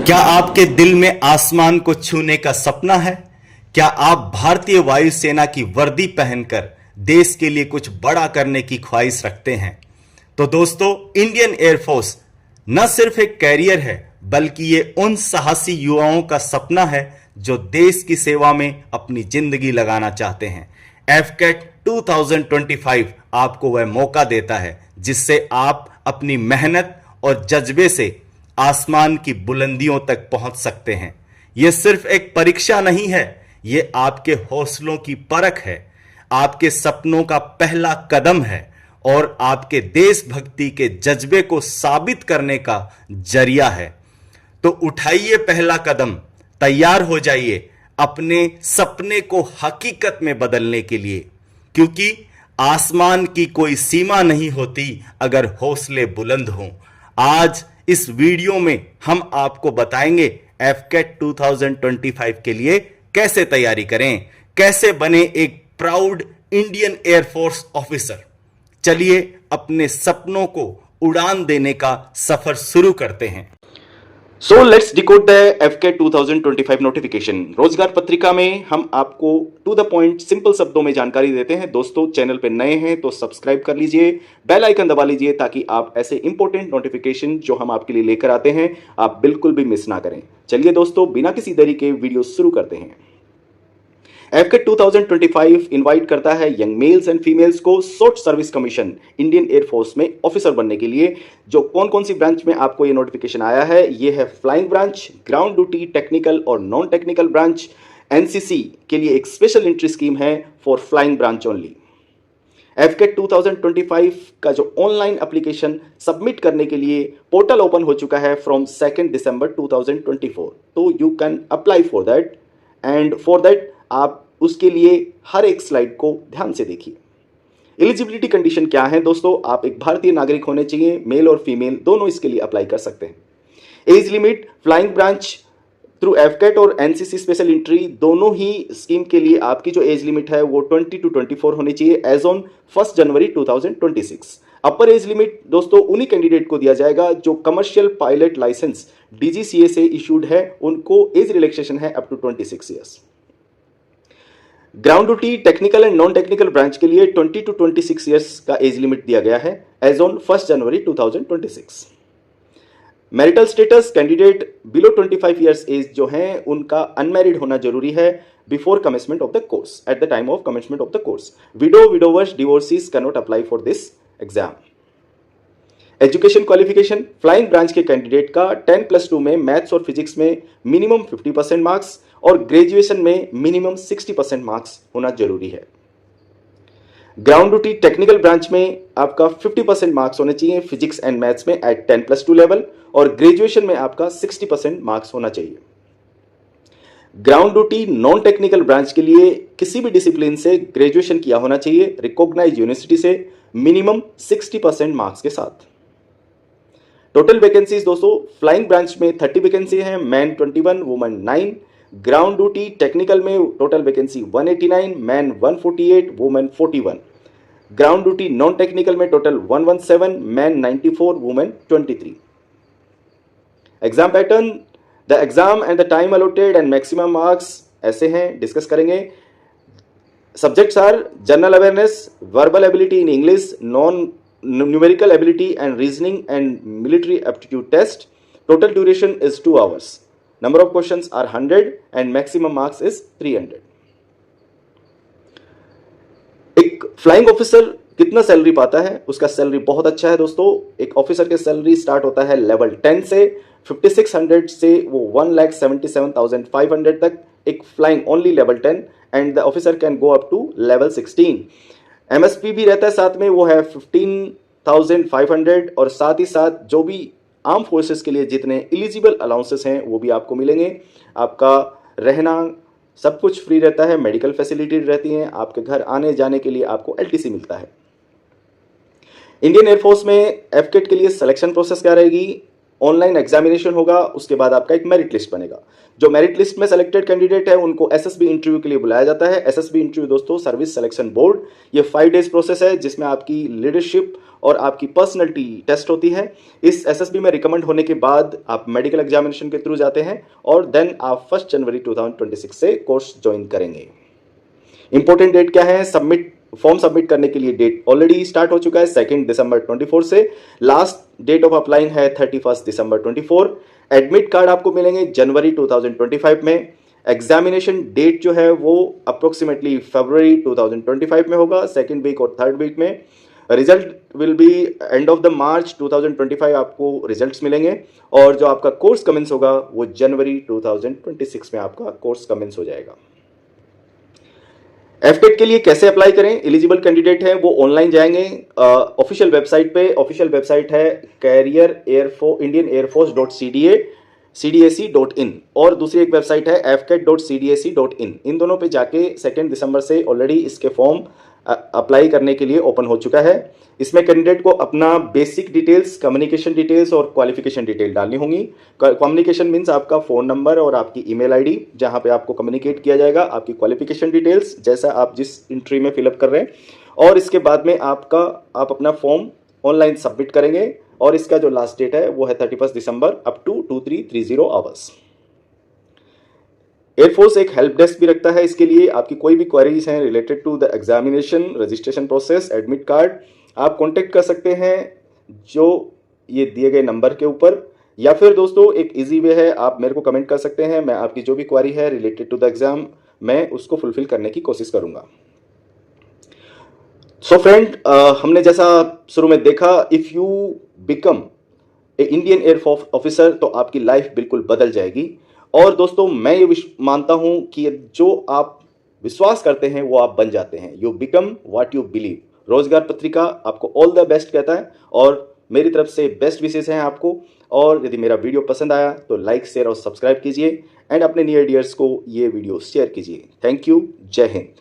क्या आपके दिल में आसमान को छूने का सपना है? क्या आप भारतीय वायुसेना की वर्दी पहनकर देश के लिए कुछ बड़ा करने की ख्वाहिश रखते हैं? तो दोस्तों, इंडियन एयरफोर्स न सिर्फ एक कैरियर है, बल्कि ये उन साहसी युवाओं का सपना है जो देश की सेवा में अपनी जिंदगी लगाना चाहते हैं। एफकेट 2025 आपको वह मौका देता है जिससे आप अपनी मेहनत और जज्बे से आसमान की बुलंदियों तक पहुंच सकते हैं। यह सिर्फ एक परीक्षा नहीं है, यह आपके हौसलों की परख है, आपके सपनों का पहला कदम है और आपके देशभक्ति के जज्बे को साबित करने का जरिया है। तो उठाइए पहला कदम, तैयार हो जाइए अपने सपने को हकीकत में बदलने के लिए, क्योंकि आसमान की कोई सीमा नहीं होती अगर हौसले बुलंद हों। आज इस वीडियो में हम आपको बताएंगे एफकेट 2025 के लिए कैसे तैयारी करें, कैसे बने एक प्राउड इंडियन एयरफोर्स ऑफिसर। चलिए अपने सपनों को उड़ान देने का सफर शुरू करते हैं। So let's decode the AFCAT 2025 notification. Rozgar Patrika में हम आपको टू द पॉइंट सिंपल शब्दों में जानकारी देते हैं। दोस्तों, चैनल पे नए हैं तो सब्सक्राइब कर लीजिए, बेल आइकन दबा लीजिए ताकि आप ऐसे इंपॉर्टेंट नोटिफिकेशन जो हम आपके लिए लेकर आते हैं आप बिल्कुल भी मिस ना करें। चलिए दोस्तों, बिना किसी देरी के वीडियो शुरू करते हैं। एफकेट 2025 इनवाइट करता है यंग मेल्स एंड फीमेल्स को short service commission Indian air force में ऑफिसर बनने के लिए। जो कौन कौन सी ब्रांच में आपको ये नोटिफिकेशन आया है, ये है flying branch, ground duty, technical और नॉन टेक्निकल ब्रांच। एनसीसी के लिए एक स्पेशल एंट्री स्कीम है फॉर फ्लाइंग ब्रांच ओनली। एफकेट 2025 का जो ऑनलाइन एप्लीकेशन सबमिट करने के लिए पोर्टल ओपन हो चुका है फ्रॉम 2 दिसंबर 2024, तो you can apply for that. And for that आप उसके लिए हर एक स्लाइड को ध्यान से देखिए। एलिजिबिलिटी कंडीशन क्या है दोस्तों? आप एक भारतीय नागरिक होने चाहिए, मेल और फीमेल दोनों इसके लिए अप्लाई कर सकते हैं। Age limit flying branch through AFCAT और एनसीसी स्पेशल एंट्री दोनों ही स्कीम के लिए आपकी जो एज लिमिट है वो 20 to 24 होनी चाहिए एज ऑन 1 जनवरी 2026। अपर एज लिमिट दोस्तों उन्हीं कैंडिडेट को दिया जाएगा जो कमर्शियल पायलट लाइसेंस डीजीसीए से इशूड है, उनको एज रिलैक्सेशन है up to 26 years. Ground duty, technical and non technical branch के लिए 20 to 26 ईयर्स का एज लिमिट दिया गया है एज ऑन 1 जनवरी 2026। Marital status, candidate below 25 years age जो हैं उनका अनमैरिड होना जरूरी है before commencement of the course, at the time of commencement of the course. Widow, widowers, divorcees can not apply for this exam. Education qualification, flying branch के candidate का 10+2 में maths और फिजिक्स में मिनिमम 50% मार्क्स और graduation में minimum 60% marks होना जरूरी है। ग्राउंड ड्यूटी टेक्निकल ब्रांच में आपका 50% मार्क्स होने चाहिए फिजिक्स एंड मैथ्स में एट 10+2 लेवल और ग्रेजुएशन में आपका 60% मार्क्स होना चाहिए। Ground duty non technical branch के लिए किसी भी डिसिप्लिन से ग्रेजुएशन किया होना चाहिए रिकॉग्नाइज्ड यूनिवर्सिटी से मिनिमम 60% मार्क्स के साथ। टोटल वैकेंसीज दोस्तों, फ्लाइंग ब्रांच में 30 वैकेंसी है, man 21, women 9। Ground duty technical में total vacancy 189, man 148, women 41। Ground duty non technical में total 117, man 94, women 23। Exam pattern, the exam and the time allotted and maximum marks ऐसे हैं, discuss करेंगे। Subjects are general awareness, verbal ability in English, non numerical ability and reasoning and military aptitude test. Total duration is 2 hours. Number of questions are 100 and maximum marks is 300. एक flying officer कितना salary पाता है? उसका salary बहुत अच्छा है दोस्तों। एक ऑफिसर के सैलरी स्टार्ट होता है लेवल 10 से, 5600 से वो 1,77,500 तक एक flying only level 10 and the officer can go up to level 16। MSP भी रहता है साथ में, वो है 15,500 और साथ ही साथ जो भी आर्म फोर्सेस के लिए जितने एलिजिबल अलाउंसेस हैं वो भी आपको मिलेंगे। आपका रहना सब कुछ फ्री रहता है, मेडिकल फैसिलिटी रहती हैं, आपके घर आने जाने के लिए आपको एलटीसी मिलता है। इंडियन एयरफोर्स में एफकेट के लिए सिलेक्शन प्रोसेस क्या रहेगी? ऑनलाइन एग्जामिनेशन होगा, उसके बाद आपका एक मेरिट लिस्ट बनेगा। जो मेरिट लिस्ट में सेलेक्टेड कैंडिडेट है उनको एसएसबी इंटरव्यू के लिए बुलाया जाता है। एसएसबी इंटरव्यू दोस्तों सर्विस सिलेक्शन बोर्ड, ये 5 डेज प्रोसेस है जिसमें आपकी लीडरशिप और आपकी पर्सनैलिटी टेस्ट होती है। इस एसएसबी में रिकमेंड होने के बाद आप मेडिकल एग्जामिनेशन के थ्रू जाते हैं और देन आप 1 जनवरी 2026 से कोर्स ज्वाइन करेंगे। इंपॉर्टेंट डेट क्या है? फॉर्म सबमिट करने के लिए डेट ऑलरेडी स्टार्ट हो चुका है 2 दिसंबर 24 से। लास्ट डेट ऑफ अप्लाइंग है 31 दिसंबर 24। एडमिट कार्ड आपको मिलेंगे जनवरी 2025 में। एग्जामिनेशन डेट जो है वो अप्रोक्सीमेटली फरवरी 2025 में होगा, 2nd वीक और 3rd वीक में। Result will be end of the March 2025 आपको रिजल्ट्स मिलेंगे और जो आपका कोर्स कमेंस होगा वो जनवरी 2026 में आपका कोर्स कमेंस हो जाएगा। एफटेट के लिए कैसे अप्लाई करें? एलिजिबल कैंडिडेट हैं वो ऑनलाइन जाएंगे ऑफिशियल वेबसाइट पे। ऑफिशियल वेबसाइट है careerindianairforce.cdac.in और दूसरी एक वेबसाइट है fcat.cdac.in। इन दोनों पे जाके 2 दिसंबर से ऑलरेडी इसके फॉर्म अप्लाई करने के लिए ओपन हो चुका है। इसमें कैंडिडेट को अपना बेसिक डिटेल्स, कम्युनिकेशन डिटेल्स और क्वालिफिकेशन डिटेल डालनी होंगी। कम्युनिकेशन मीन्स आपका फ़ोन नंबर और आपकी ईमेल आईडी जहां पे आपको कम्युनिकेट किया जाएगा, आपकी क्वालिफिकेशन डिटेल्स जैसा आप जिस एंट्री में फिलअप कर रहे हैं, और इसके बाद में आप अपना फॉर्म ऑनलाइन सबमिट करेंगे और इसका जो लास्ट डेट है वो है 31 दिसंबर अप टू 2330 आवर्स। एयरफोर्स एक हेल्प डेस्क भी रखता है। इसके लिए आपकी कोई भी क्वेरीज हैं related to the examination, registration process, admit card, आप कांटेक्ट कर सकते हैं जो ये दिए गए नंबर के ऊपर, या फिर दोस्तों एक इजी वे है, आप मेरे को कमेंट कर सकते हैं। मैं आपकी जो भी क्वेरी है रिलेटेड टू द एग्जाम मैं उसको फुलफिल करने की कोशिश करूंगा। सो फ्रेंड, हमने जैसा शुरू में देखा, if you become a Indian air force officer तो आपकी लाइफ बिल्कुल बदल जाएगी। और दोस्तों मैं ये मानता हूं कि जो आप विश्वास करते हैं वो आप बन जाते हैं। You become what you believe. रोजगार पत्रिका आपको ऑल द बेस्ट कहता है और मेरी तरफ से बेस्ट विशेष हैं आपको। और यदि मेरा वीडियो पसंद आया तो लाइक, शेयर और सब्सक्राइब कीजिए एंड अपने नियर डियर्स को ये वीडियो शेयर कीजिए। Thank you. जय हिंद।